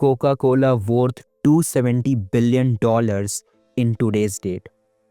Coca-Cola worth $270 billion in today's date.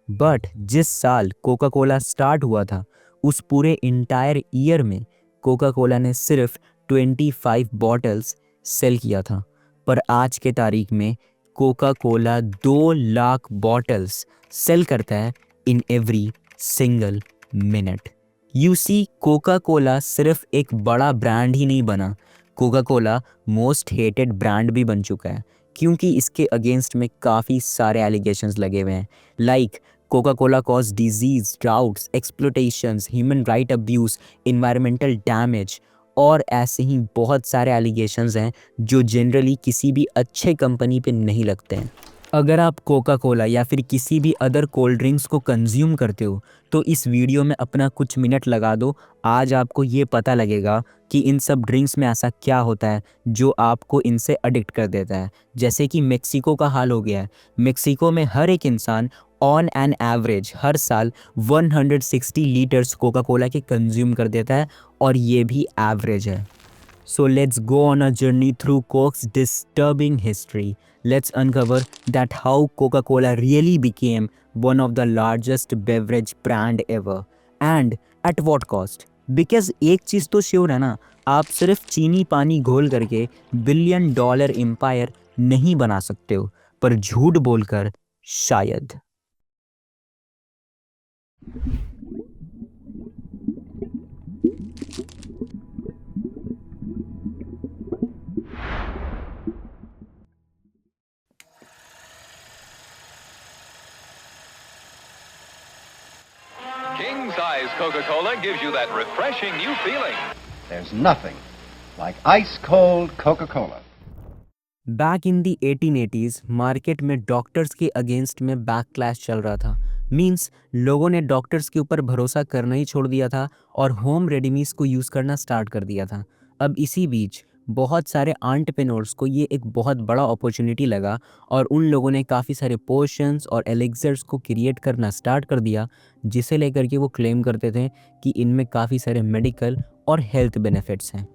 But जिस साल Coca Cola start हुआ था उस पूरे इंटायर ईयर में कोका कोला ने सिर्फ 25 बॉटल्स सेल किया था, पर आज के तारीख में Coca Cola 2 lakh bottles sale करता है in every single minute. You see, Coca Cola सिर्फ एक बड़ा ब्रांड ही नहीं बना, Coca Cola most hated brand भी बन चुका है, क्योंकि इसके अगेंस्ट में काफ़ी सारे एलिगेशंस लगे हुए हैं, like Coca Cola cause disease, droughts, exploitations, human right abuse, environmental damage और ऐसे ही बहुत सारे एलिगेशंस हैं जो जनरली किसी भी अच्छे कंपनी पे नहीं लगते हैं। अगर आप कोका कोला या फिर किसी भी अदर कोल्ड ड्रिंक्स को कंज्यूम करते हो तो इस वीडियो में अपना कुछ मिनट लगा दो। आज आपको ये पता लगेगा कि इन सब ड्रिंक्स में ऐसा क्या होता है जो आपको इनसे एडिक्ट कर देता है। जैसे कि मेक्सिको का हाल हो गया है। मेक्सिको में हर एक इंसान ऑन एन एवरेज हर साल 160 लीटर्स कोका कोला के कंज्यूम कर देता है, और ये भी एवरेज है। So let's go on a journey through Coke's disturbing history. Let's uncover that how Coca-Cola really became one of the largest beverage brand ever, and at what cost. Because एक चीज़ तो sure है ना, आप सिर्फ चीनी पानी घोल करके $1 बिलियन एम्पायर नहीं बना सकते हो, पर झूठ बोलकर शायद। King size Coca-Cola gives you that refreshing new feeling. There's nothing like ice cold Coca-Cola. Back in the 1880s market में डॉक्टर्स के अगेंस्ट में बैकक्लैश चल रहा था। मींस लोगों ने डॉक्टर्स के ऊपर भरोसा करना ही छोड़ दिया था और होम रेडीमीज को यूज़ करना स्टार्ट कर दिया था। अब इसी बीच बहुत सारे एंटरप्रेन्योर्स को ये एक बहुत बड़ा अपॉर्चुनिटी लगा और उन लोगों ने काफ़ी सारे पोशंस और एलिक्सर्स को क्रिएट करना स्टार्ट कर दिया, जिसे लेकर के वो क्लेम करते थे कि इनमें काफ़ी सारे मेडिकल और हेल्थ बेनिफिट्स हैं।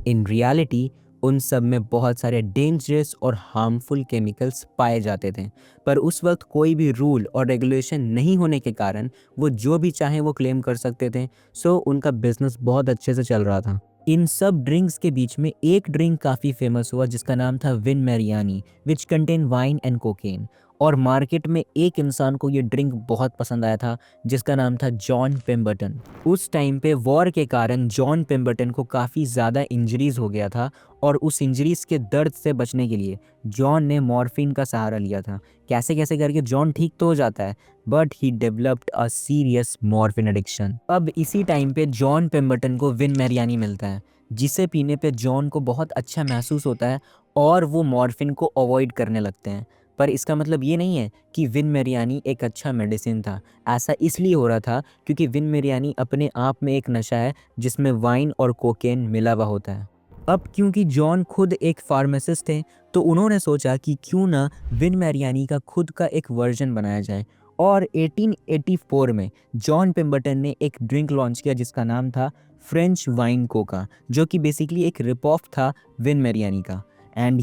इन रियलिटी उन सब में बहुत सारे डेंजरस और हार्मफुल केमिकल्स पाए जाते थे, पर उस वक्त कोई भी रूल और रेगुलेशन नहीं होने के कारण वो जो भी चाहें वो क्लेम कर सकते थे। सो उनका बिजनेस बहुत अच्छे से चल रहा था। इन सब ड्रिंक्स के बीच में एक ड्रिंक काफ़ी फेमस हुआ जिसका नाम था Vin Mariani, which contain wine and cocaine, और मार्केट में एक इंसान को ये ड्रिंक बहुत पसंद आया था जिसका नाम था जॉन पेम्बर्टन। उस टाइम पे वॉर के कारण जॉन पेम्बर्टन को काफ़ी ज़्यादा इंजरीज हो गया था और उस इंजरीज के दर्द से बचने के लिए जॉन ने मॉर्फिन का सहारा लिया था। कैसे कैसे करके जॉन ठीक तो हो जाता है, but he developed a serious morphine addiction. अब इसी टाइम पे जॉन पेम्बर्टन को विन मैरियानी मिलता है, जिसे पीने पे जॉन को बहुत अच्छा महसूस होता है और वो मॉर्फिन को अवॉइड करने लगते हैं। पर इसका मतलब ये नहीं है कि विन मैरियानी एक अच्छा मेडिसिन था। ऐसा इसलिए हो रहा था क्योंकि विन मैरियानी अपने आप में एक नशा है जिसमें वाइन और कोकेन मिला हुआ होता है। अब क्योंकि जॉन खुद एक फार्मासिस्ट थे तो उन्होंने सोचा कि क्यों ना विन मैरियानी का खुद का एक वर्जन बनाया जाए, और 1884 में जॉन पेम्बर्टन ने एक ड्रिंक लॉन्च किया जिसका नाम था फ्रेंच वाइन कोका, जो कि बेसिकली एक रिप ऑफ था विन मैरियानी का। एंड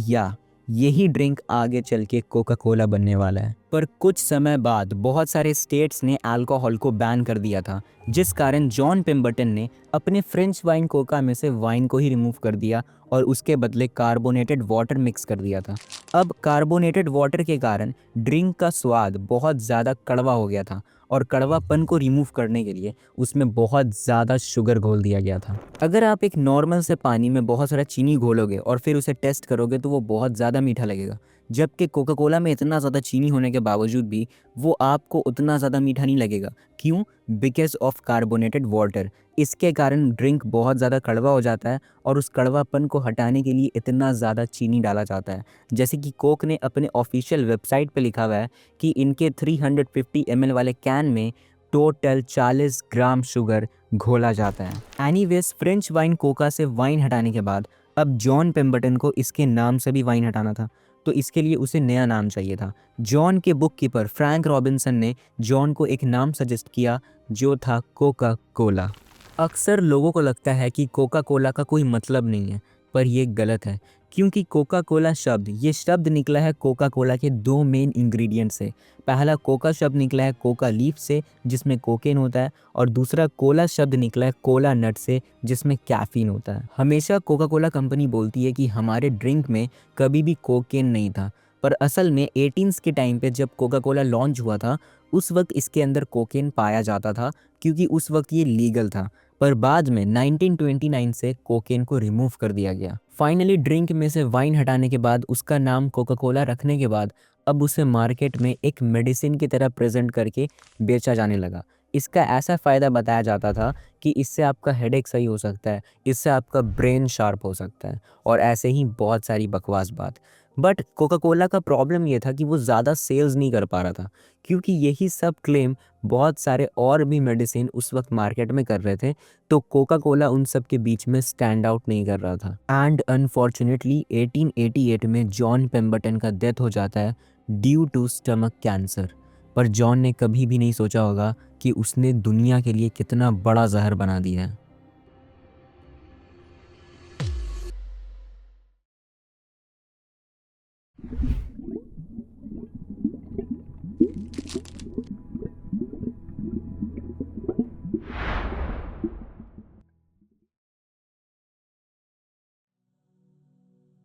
यही ड्रिंक आगे चल के कोका कोला बनने वाला है। पर कुछ समय बाद बहुत सारे स्टेट्स ने अल्कोहल को बैन कर दिया था, जिस कारण जॉन पेम्बर्टन ने अपने फ्रेंच वाइन कोका में से वाइन को ही रिमूव कर दिया और उसके बदले कार्बोनेटेड वाटर मिक्स कर दिया था। अब कार्बोनेटेड वाटर के कारण ड्रिंक का स्वाद बहुत ज़्यादा कड़वा हो गया था और कड़वापन को रिमूव करने के लिए उसमें बहुत ज़्यादा शुगर घोल दिया गया था। अगर आप एक नॉर्मल से पानी में बहुत सारा चीनी घोलोगे और फिर उसे टेस्ट करोगे तो वो बहुत ज़्यादा मीठा लगेगा, जबकि कोका कोला में इतना ज़्यादा चीनी होने के बावजूद भी वो आपको उतना ज़्यादा मीठा नहीं लगेगा। क्यों? Because of carbonated water. इसके कारण ड्रिंक बहुत ज़्यादा कड़वा हो जाता है और उस कड़वापन को हटाने के लिए इतना ज़्यादा चीनी डाला जाता है। जैसे कि कोक ने अपने ऑफिशियल वेबसाइट पे लिखा हुआ है कि इनके 350 ml वाले कैन में टोटल 40 ग्राम शुगर घोला जाता है। एनीवेज, फ्रेंच वाइन कोका से वाइन हटाने के बाद अब जॉन पेम्बर्टन को इसके नाम से भी वाइन हटाना था, तो इसके लिए उसे नया नाम चाहिए था। जॉन के बुक कीपर फ्रैंक रॉबिन्सन ने जॉन को एक नाम सजेस्ट किया जो था कोका कोला। अक्सर लोगों को लगता है कि कोका कोला का कोई मतलब नहीं है, पर यह गलत है क्योंकि कोका कोला शब्द, ये शब्द निकला है कोका कोला के दो मेन इंग्रेडिएंट से। पहला कोका शब्द निकला है कोका लीफ से जिसमें कोकेन होता है, और दूसरा कोला शब्द निकला है कोला नट से जिसमें कैफीन होता है। हमेशा कोका कोला कंपनी बोलती है कि हमारे ड्रिंक में कभी भी कोकेन नहीं था, पर असल में 18s के टाइम पे जब कोका कोला लॉन्च हुआ था उस वक्त इसके अंदर कोकेन पाया जाता था क्योंकि उस वक्त ये लीगल था। पर बाद में 1929 से कोकेन को रिमूव कर दिया गया। फाइनली ड्रिंक में से वाइन हटाने के बाद, उसका नाम कोका कोला रखने के बाद, अब उसे मार्केट में एक मेडिसिन की तरह प्रेजेंट करके बेचा जाने लगा। इसका ऐसा फ़ायदा बताया जाता था कि इससे आपका हेडेक सही हो सकता है, इससे आपका ब्रेन शार्प हो सकता है, और ऐसे ही बहुत सारी बकवास बात। बट कोका कोला का प्रॉब्लम ये था कि वो ज़्यादा सेल्स नहीं कर पा रहा था, क्योंकि यही सब क्लेम बहुत सारे और भी मेडिसिन उस वक्त मार्केट में कर रहे थे, तो कोका कोला उन सब के बीच में स्टैंड आउट नहीं कर रहा था। एंड अनफॉर्चुनेटली 1888 में जॉन पेम्बरटन का डेथ हो जाता है ड्यू टू स्टमक कैंसर। पर जॉन ने कभी भी नहीं सोचा होगा कि उसने दुनिया के लिए कितना बड़ा जहर बना दिया है।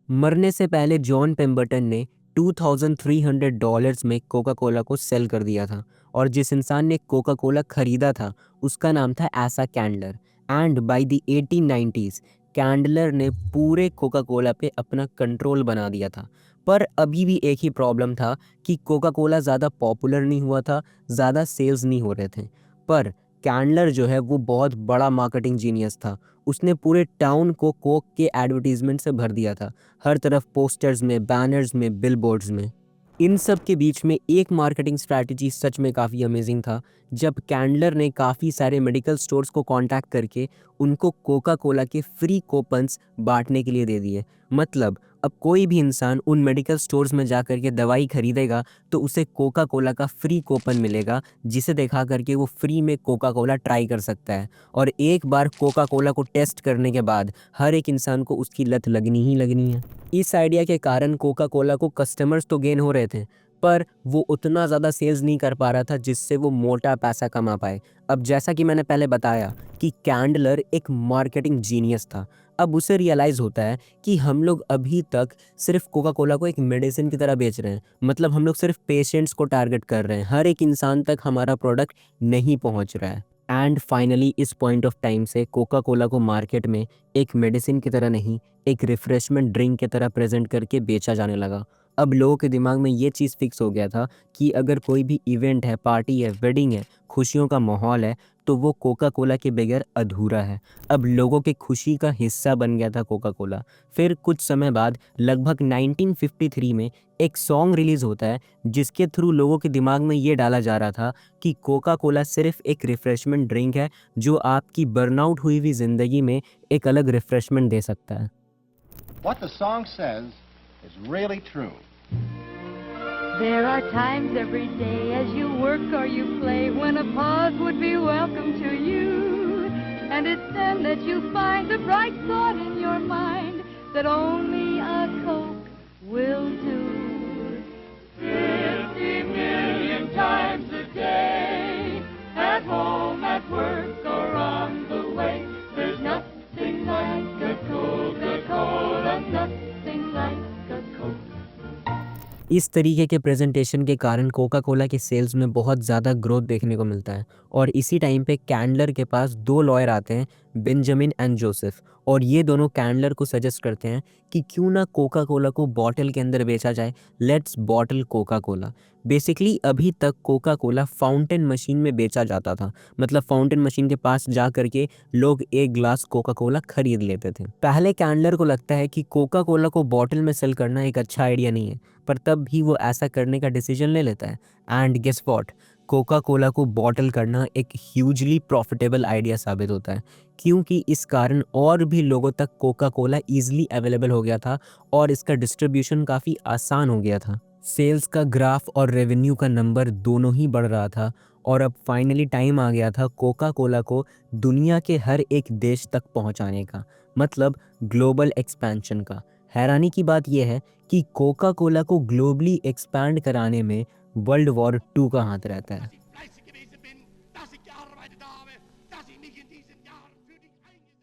मरने से पहले जॉन पेम्बरटन ने $2300 में कोका कोला को सेल कर दिया था, और जिस इंसान ने कोका कोला खरीदा था उसका नाम था एसा कैंडलर। एंड बाय द 1890s कैंडलर ने पूरे कोका कोला पे अपना कंट्रोल बना दिया था। पर अभी भी एक ही प्रॉब्लम था कि कोका कोला ज़्यादा पॉपुलर नहीं हुआ था, ज़्यादा सेल्स नहीं हो रहे थे। पर कैंडलर जो है वो बहुत बड़ा मार्केटिंग जीनियस था। उसने पूरे टाउन को कोक के एडवर्टीजमेंट से भर दिया था, हर तरफ पोस्टर्स में, बैनर्स में, बिलबोर्ड्स में। इन सब के बीच में एक मार्केटिंग स्ट्रैटेजी सच में काफ़ी अमेजिंग था, जब कैंडलर ने काफ़ी सारे मेडिकल स्टोर्स को कांटेक्ट करके उनको कोका कोला के फ्री कूपन्स बांटने के लिए दे दिए। मतलब अब कोई भी इंसान उन मेडिकल स्टोर्स में जा कर के दवाई खरीदेगा तो उसे कोका कोला का फ्री कूपन मिलेगा, जिसे दिखा करके वो फ्री में कोका कोला ट्राई कर सकता है। और एक बार कोका कोला को टेस्ट करने के बाद हर एक इंसान को उसकी लत लगनी ही लगनी है। इस आइडिया के कारण कोका कोला को कस्टमर्स तो गेन हो रहे थे, पर वो उतना ज़्यादा सेल्स नहीं कर पा रहा था जिससे वो मोटा पैसा कमा पाए। अब जैसा कि मैंने पहले बताया कि कैंडलर एक मार्केटिंग जीनियस था। अब उसे रियलाइज़ होता है कि हम लोग अभी तक सिर्फ कोका कोला को एक मेडिसिन की तरह बेच रहे हैं। मतलब हम लोग सिर्फ पेशेंट्स को टारगेट कर रहे हैं, हर एक इंसान तक हमारा प्रोडक्ट नहीं पहुंच रहा है। एंड फाइनली इस पॉइंट ऑफ टाइम से कोका कोला को मार्केट में एक मेडिसिन की तरह नहीं, एक रिफ्रेशमेंट ड्रिंक की तरह प्रेजेंट करके बेचा जाने लगा। अब लोगों के दिमाग में ये चीज़ फिक्स हो गया था कि अगर कोई भी इवेंट है, पार्टी है, वेडिंग है, खुशियों का माहौल है, तो वो कोका कोला के बगैर अधूरा है। अब लोगों के खुशी का हिस्सा बन गया था कोका कोला। फिर कुछ समय बाद लगभग 1953 में एक सॉन्ग रिलीज़ होता है जिसके थ्रू लोगों के दिमाग में ये डाला जा रहा था कि कोका कोला सिर्फ एक रिफ्रेशमेंट ड्रिंक है जो आपकी बर्नआउट हुई हुई ज़िंदगी में एक अलग रिफ्रेशमेंट दे सकता है। What the song says is really true. There are times every day as you work or you play when a pause would be welcome to you. And it's then that you find a bright thought in your mind that only a Coke will do. 50 million times a day, at home, at work, or on the way, there's nothing like a Coca-Cola, nothing like a Coke. इस तरीके के presentation के कारण Coca Cola के sales में बहुत ज़्यादा growth देखने को मिलता है। और इसी टाइम पे कैंडलर के पास दो लॉयर आते हैं, बेंजामिन एंड जोसेफ, और ये दोनों कैंडलर को सजेस्ट करते हैं कि क्यों ना कोका कोला को बॉटल के अंदर बेचा जाए, let's bottle Coca Cola. Basically अभी तक कोका कोला फाउंटेन मशीन में बेचा जाता था, मतलब फाउंटेन मशीन के पास जा करके लोग एक ग्लास कोका कोला खरीद लेते थे। पहले कैंडलर को लगता है कि कोका कोला को बॉटल में सेल करना एक अच्छा आइडिया नहीं है, पर तब भी वो ऐसा करने का डिसीजन ले लेता है। And guess what, Coca Cola को बॉटल करना एक ह्यूजली प्रॉफिटेबल आइडिया साबित होता है, क्योंकि इस कारण और भी लोगों तक कोका कोला ईजिली अवेलेबल हो गया था और इसका डिस्ट्रीब्यूशन काफ़ी आसान हो गया था। सेल्स का ग्राफ और रेवेन्यू का नंबर दोनों ही बढ़ रहा था, और अब फाइनली टाइम आ गया था कोका कोला को दुनिया के हर एक देश तक पहुंचाने का, मतलब ग्लोबल एक्सपेंशन का। हैरानी की बात यह है कि कोका कोला को ग्लोबली एक्सपैंड कराने में वर्ल्ड वॉर 2 का हाथ रहता है। fleißig gewesen bin, dass ich gearbeitet habe, dass ich mich in diesen Jahren für dich eingesetzt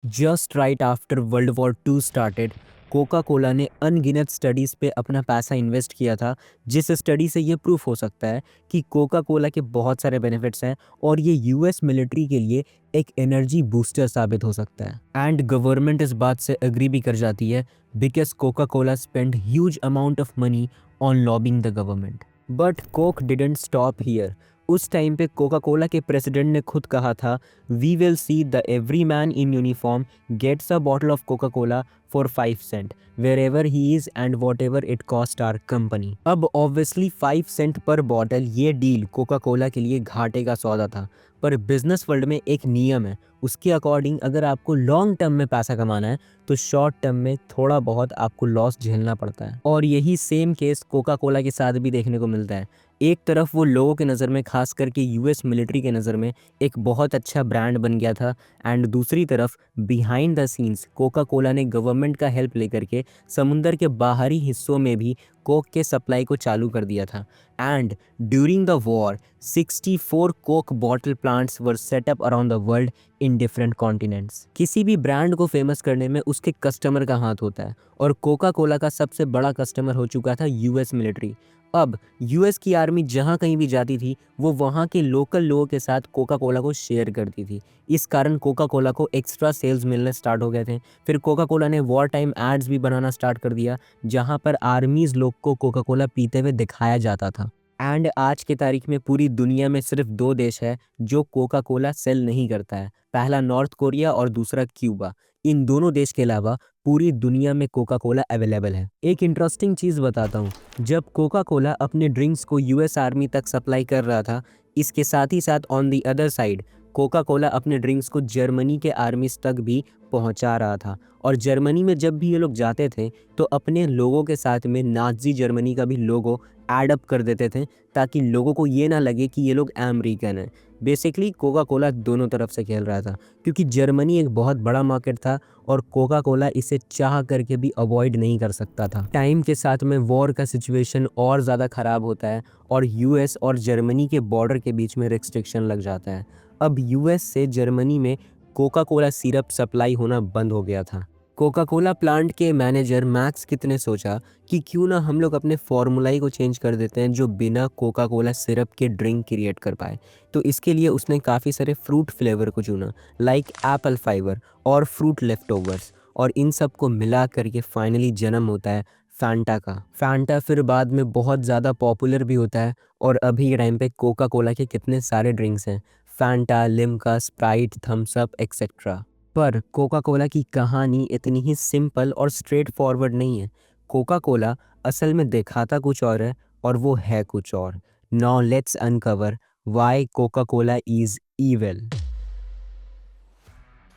just right after world war 2 started, Coca Cola ने अनगिनत स्टडीज़ पे अपना पैसा इन्वेस्ट किया था, जिस स्टडी से ये प्रूफ हो सकता है कि कोका कोला के बहुत सारे बेनिफिट्स हैं और ये यूएस मिलिट्री के लिए एक एनर्जी बूस्टर साबित हो सकता है। एंड गवर्नमेंट इस बात से एग्री भी कर जाती है because Coca Cola spend huge amount of money on lobbying the government. But Coke didn't stop here. उस टाइम पे कोका कोला के प्रेसिडेंट ने खुद कहा था, we will see the every man in uniform gets a bottle of Coca Cola for 5 cent where ever he is and what ever it cost our company. अब obviously 5 cent per bottle ये deal Coca Cola के लिए घाटे का सौदा था, पर business world में एक नियम है, उसके अकॉर्डिंग अगर आपको लॉन्ग टर्म में पैसा कमाना है तो शॉर्ट टर्म में थोड़ा बहुत आपको लॉस झेलना पड़ता है। और यही सेम केस कोका कोला के साथ भी देखने को मिलता है। एक तरफ वो लोगों के नज़र में, खास करके यूएस मिलिट्री के नज़र में, एक बहुत अच्छा ब्रांड बन गया था, एंड दूसरी तरफ behind the scenes Coca Cola ने गवर्नमेंट का हेल्प लेकर के समुंदर के बाहरी हिस्सों में भी कोक के सप्लाई को चालू कर दिया था। And during the war 64 Coke bottle plants were set up around the world in different continents. किसी भी ब्रांड को फेमस करने में उसके कस्टमर का हाथ होता है, और कोका कोला का सबसे बड़ा कस्टमर हो चुका था यूएस मिलिट्री। अब यूएस की आर्मी जहाँ कहीं भी जाती थी वो वहाँ के लोकल लोगों के साथ कोका कोला को शेयर करती थी। इस कारण कोका कोला को एक्स्ट्रा सेल्स मिलने स्टार्ट हो गए थे। फिर कोका कोला ने वॉर टाइम एड्स भी बनाना स्टार्ट कर दिया, जहाँ पर आर्मीज़ लोग को कोका कोला पीते हुए दिखाया जाता था। एंड आज के तारीख में पूरी दुनिया में सिर्फ 2 देश है जो कोका कोला सेल नहीं करता है, पहला नॉर्थ कोरिया और दूसरा क्यूबा। इन दोनों देश के अलावा पूरी दुनिया में कोका कोला अवेलेबल है। एक इंटरेस्टिंग चीज़ बताता हूँ, जब कोका कोला अपने ड्रिंक्स को यूएस आर्मी तक सप्लाई कर रहा था, इसके साथ ही साथ on the other side Coca Cola अपने ड्रिंक्स को जर्मनी के आर्मीज तक भी पहुंचा रहा था। और जर्मनी में जब भी ये लोग जाते थे तो अपने लोगों के साथ में नाज़ी जर्मनी का भी लोगो ऐड अप कर देते थे, ताकि लोगों को ये ना लगे कि ये लोग अमेरिकन हैं। बेसिकली कोका कोला दोनों तरफ से खेल रहा था, क्योंकि जर्मनी एक बहुत बड़ा मार्केट था और कोका कोला इसे चाह करके भी अवॉइड नहीं कर सकता था। टाइम के साथ में वॉर का सिचुएशन और ज़्यादा ख़राब होता है और यूएस और जर्मनी के बॉर्डर के बीच में रिस्ट्रिक्शन लग जाता है। अब यूएस से जर्मनी में कोका कोला सिरप सप्लाई होना बंद हो गया था। कोका कोला प्लांट के मैनेजर मैक्स किट ने सोचा कि क्यों ना हम लोग अपने फॉर्मूलाई को चेंज कर देते हैं जो बिना कोका कोला सिरप के ड्रिंक क्रिएट कर पाए। तो इसके लिए उसने काफ़ी सारे फ्रूट फ्लेवर को चुना, लाइक एप्पल फाइबर और फ्रूट लेफ्टओवर्स, और इन सब को मिला करके फाइनली जन्म होता है फैंटा का। फैंटा फिर बाद में बहुत ज़्यादा पॉपुलर भी होता है, और अभी के टाइम पे कोका कोला के कितने सारे ड्रिंक्स हैं, Fanta, Limca, Sprite, Thums Up etcetera. पर कोका कोला की कहानी इतनी ही सिंपल और स्ट्रेट फॉरवर्ड नहीं है। कोका कोला असल में दिखाता कुछ और है और वो है कुछ और। Now let's uncover why Coca Cola is evil.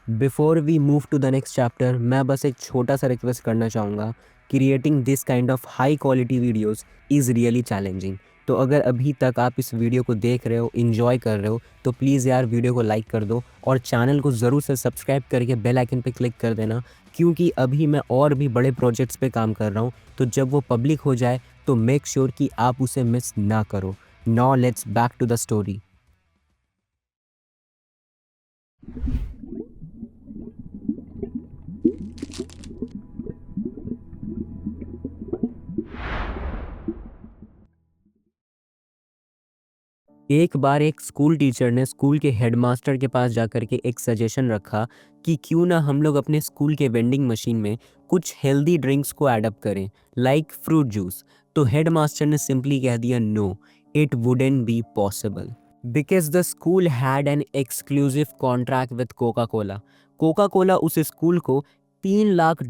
Before we move to the next chapter, मैं बस एक छोटा सा रिक्वेस्ट करना चाहूँगा। Creating this kind of high quality videos is really challenging. तो अगर अभी तक आप इस वीडियो को देख रहे हो, इन्जॉय कर रहे हो, तो प्लीज़ यार वीडियो को लाइक कर दो और चैनल को ज़रूर से सब्सक्राइब करके बेल आइकन पे क्लिक कर देना, क्योंकि अभी मैं और भी बड़े प्रोजेक्ट्स पे काम कर रहा हूँ। तो जब वो पब्लिक हो जाए तो मेक श्योर कि आप उसे मिस ना करो। Now let's back to the story. एक बार एक स्कूल टीचर ने स्कूल के हेडमास्टर के पास जाकर के एक सजेशन रखा कि क्यों ना हम लोग अपने स्कूल के वेंडिंग मशीन में कुछ हेल्दी ड्रिंक्स को ऐड अप करें, लाइक फ्रूट जूस। तो हेडमास्टर ने सिंपली कह दिया, no, it wouldn't be possible, because the school had an exclusive contract with Coca Cola. Coca Cola उस स्कूल को $3 लाख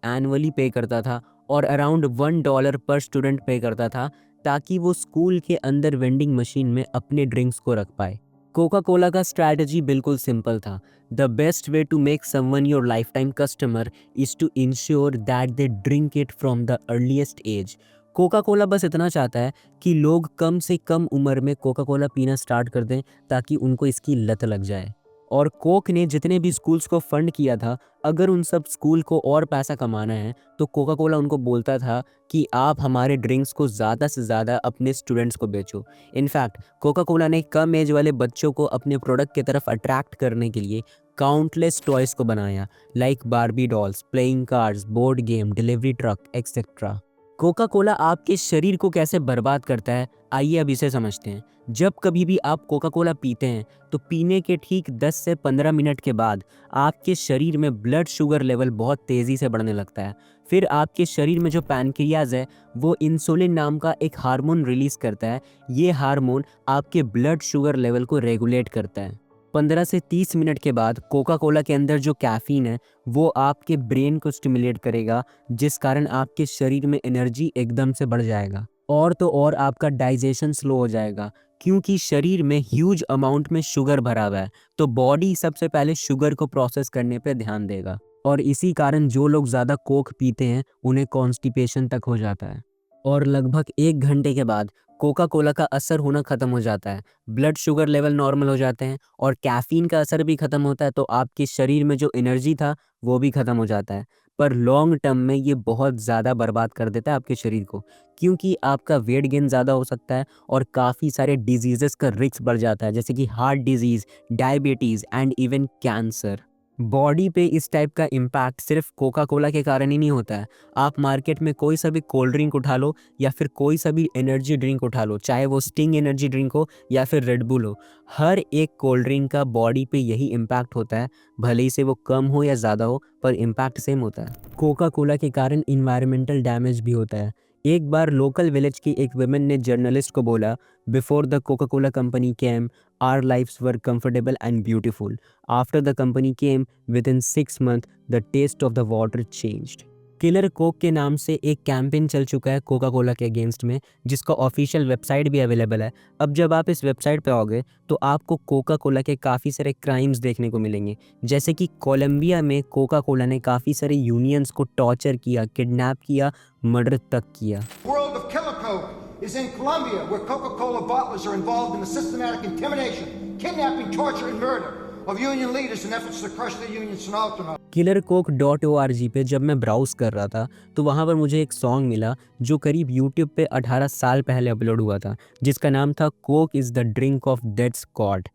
एनुअली पे करता था और अराउंड $1 पर स्टूडेंट पे करता था, ताकि वो स्कूल के अंदर वेंडिंग मशीन में अपने ड्रिंक्स को रख पाए। कोका कोला का स्ट्रैटेजी बिल्कुल सिंपल था। The best way to make someone your life time customer is to ensure that they drink it from the earliest age. Coca Cola बस इतना चाहता है कि लोग कम से कम उम्र में कोका कोला पीना स्टार्ट कर दें ताकि उनको इसकी लत लग जाए। और कोक ने जितने भी स्कूल्स को फंड किया था, अगर उन सब स्कूल को और पैसा कमाना है तो कोका कोला उनको बोलता था कि आप हमारे ड्रिंक्स को ज़्यादा से ज़्यादा अपने स्टूडेंट्स को बेचो। इनफैक्ट कोका कोला ने कम एज वाले बच्चों को अपने प्रोडक्ट की तरफ अट्रैक्ट करने के लिए काउंटलेस टॉयज़ को बनाया, like Barbie dolls, playing cards, board game, delivery truck etcetera. Coca Cola आपके शरीर को कैसे बर्बाद करता है, आइए अब इसे समझते हैं। जब कभी भी आप कोका कोला पीते हैं तो पीने के ठीक 10 से 15 मिनट के बाद आपके शरीर में ब्लड शुगर लेवल बहुत तेज़ी से बढ़ने लगता है। फिर आपके शरीर में जो पैनक्रियाज है वो इंसुलिन नाम का एक हार्मोन रिलीज़ करता है। ये हार्मोन आपके ब्लड शुगर लेवल को रेगुलेट करता है। 15 से 30 मिनट के बाद कोका कोला के अंदर जो कैफ़ीन है वो आपके ब्रेन को स्टिमुलेट करेगा, जिस कारण आपके शरीर में एनर्जी एकदम से बढ़ जाएगा। और तो और आपका डाइजेशन स्लो हो जाएगा, क्योंकि शरीर में ह्यूज अमाउंट में शुगर भरा हुआ है, तो बॉडी सबसे पहले शुगर को प्रोसेस करने पे ध्यान देगा। और इसी कारण जो लोग ज़्यादा कोक पीते हैं उन्हें कॉन्स्टिपेशन तक हो जाता है। और लगभग 1 घंटे के बाद कोका कोला का असर होना ख़त्म हो जाता है, ब्लड शुगर लेवल नॉर्मल हो जाते हैं और कैफ़ीन का असर भी ख़त्म होता है, तो आपके शरीर में जो एनर्जी था वो भी ख़त्म हो जाता है। पर लॉन्ग टर्म में ये बहुत ज़्यादा बर्बाद कर देता है आपके शरीर को, क्योंकि आपका वेट गेन ज़्यादा हो सकता है और काफ़ी सारे डिजीज़ेज़ का रिस्क बढ़ जाता है, जैसे कि heart disease, diabetes and even cancer. Body पे इस टाइप का इम्पैक्ट सिर्फ कोका कोला के कारण ही नहीं होता है। आप मार्केट में कोई सा भी कोल्ड ड्रिंक उठा लो या फिर कोई सा भी एनर्जी ड्रिंक उठा लो, चाहे वो स्टिंग एनर्जी ड्रिंक हो या फिर रेड बुल हो, हर एक कोल्ड ड्रिंक का बॉडी पे यही इम्पैक्ट होता है। भले ही से वो कम हो या ज़्यादा हो, पर इम्पैक्ट सेम होता है। कोका कोला के कारण इन्वायरमेंटल डैमेज भी होता है। एक बार लोकल विलेज की एक वुमेन ने जर्नलिस्ट को बोला, before the Coca Cola company came our lives were comfortable and beautiful. After the company came, within 6 months, the taste of the water changed. Killer Coke के नाम से एक कैंपेन चल चुका है कोका कोला के अगेंस्ट में, जिसका ऑफिशियल वेबसाइट भी अवेलेबल है। अब जब आप इस वेबसाइट पे आओगे तो आपको कोका कोला के काफ़ी सारे क्राइम्स देखने को मिलेंगे, जैसे कि कोलंबिया में कोका कोला ने काफ़ी सारे यूनियंस को टॉर्चर किया, किडनैप किया, मर्डर तक किया। World of Killer Coke is in Colombia, where Coca-Cola bottlers are involved in the systematic intimidation, kidnapping, torture, and murder of union leaders in efforts to crush the union Sinatra. killercoke.org पे जब मैं browse कर रहा था तो वहाँ पर मुझे एक सॉन्ग मिला जो करीब यूट्यूब पे 18 साल पहले अपलोड हुआ था, जिसका नाम था Coke is the drink of dead squad.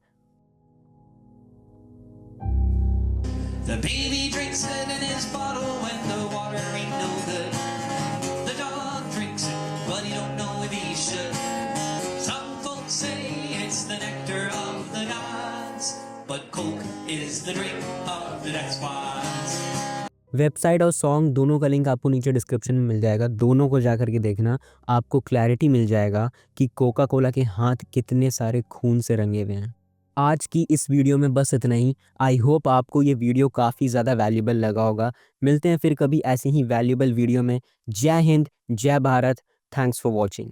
The baby drinks it in his bottle when the water ain't no good. The dog drinks it, but he don't know if he should. Some folks say it's the nectar of the gods, but Coke is the drink of the death squads. Website और song दोनों का link आपको नीचे description में मिल जाएगा, दोनों को जा करके देखना, आपको क्लैरिटी मिल जाएगा कि कोका कोला के हाथ कितने सारे खून से रंगे हुए हैं। आज की इस वीडियो में बस इतना ही। आई होप आपको ये वीडियो काफ़ी ज़्यादा वैल्यूबल लगा होगा। मिलते हैं फिर कभी ऐसे ही वैल्यूबल वीडियो में। जय हिंद, जय भारत। Thanks for watching.